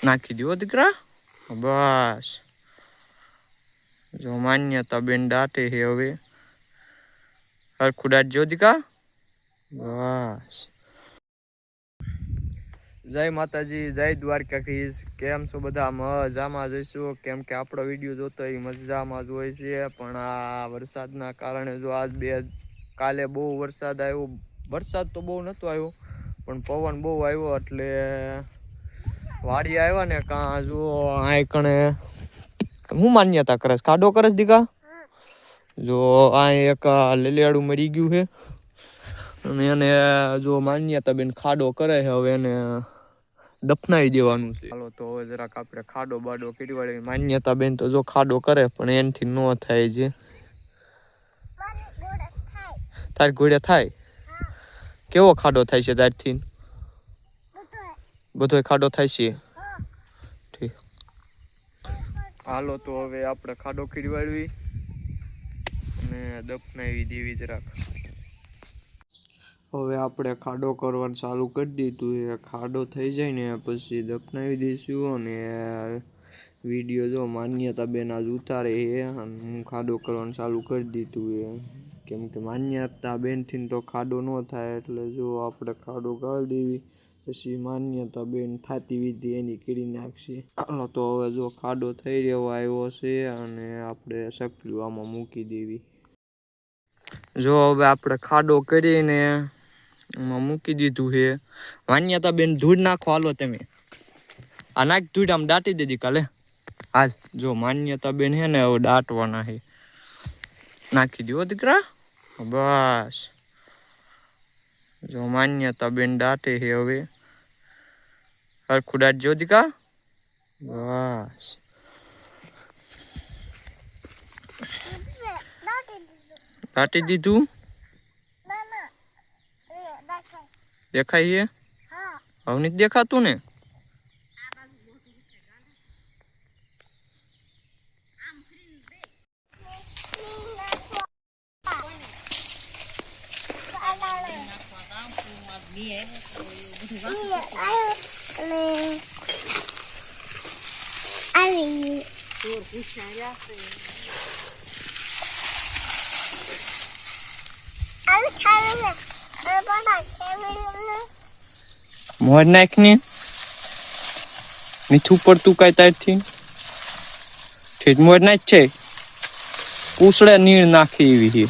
નાખી દો દીકરા. બસ જો માન્યતા બેન દાટે છે હવે. હરખું દાટ જો દીકા. બસ જય માતાજી, જય દ્વારકાધીશ. કેમ છો બધા? મજામાં જઈશું. કેમ કે આપણો વિડીયો જોતો એ મજામાં જ હોય છે, પણ આ વરસાદના કારણે જો કાલે બહુ વરસાદ આવ્યો. વરસાદ તો બહુ નહોતો આવ્યો, પણ પવન બહુ આવ્યો એટલે વાડી આવ્યા ને કાં જો આ કણે હું માન્યતા કરસ ખાડો કરસ દીકા. જો આ એક લીલિયાડું મરી ગયું છે અને એને જો માન્યતા બેન ખાડો કરે છે, હવે એને દફનાવી દેવાનું છે. હાલો તો હવે જરાક આપણે ખાડો બાડો કરી વાળી. માન્યતા બેન તો જો ખાડો કરે પણ એનથી ન થાય છે. તાર ઘોડે થાય? કેવો ખાડો થાય છે તારથી? બધો ખાડો થાય છે. ઠીક, હાલો તો હવે આપણે ખાડો કરી વાળવી અને દફનાવી દેવી જરાક. હવે આપણે ખાડો કરવાનું ચાલુ કરી દીધું છે. ખાડો થઈ જાય ને પછી દફનાવી દઈશું. અને વિડીયો જો માન્યતા બેન આજ ઉતારે છે અને હું ખાડો કરવાનું ચાલુ કરી દીધું છે. કેમ કે માન્યતા બેનથી તો ખાડો ન થાય એટલે જો આપણે ખાડો કરી દેવી પછી માન્યતા બેન થાતી વિધિ એની કરી નાખશે. હાલો તો હવે જો ખાડો થઈ રહ્યો આવ્યો છે અને આપણે સકલું આમાં મૂકી દેવી. જો હવે આપણે ખાડો કરીને એમાં મૂકી દીધું છે. માન્યતા બેન ધૂળ નાખો. હાલો તમે આ નાખ ધૂળ, આમ દાટી દીધી કાલે. હાલ જો માન્યતા બેન છે ને હવે દાટવાના છે. નાખી દો દીકરા. બસ જો માન્યતા બેન દાટે છે હવે. હરખું દાટ જો દીકા. બસ દાટી દીધું. દેખાય છે? હવે નથી દેખાતું ને? મોર નાખ ને મીઠું પડતું કઈ તારથી ઠીક મોર નાખ છે. પૂછડે નીર નાખી એવી છે.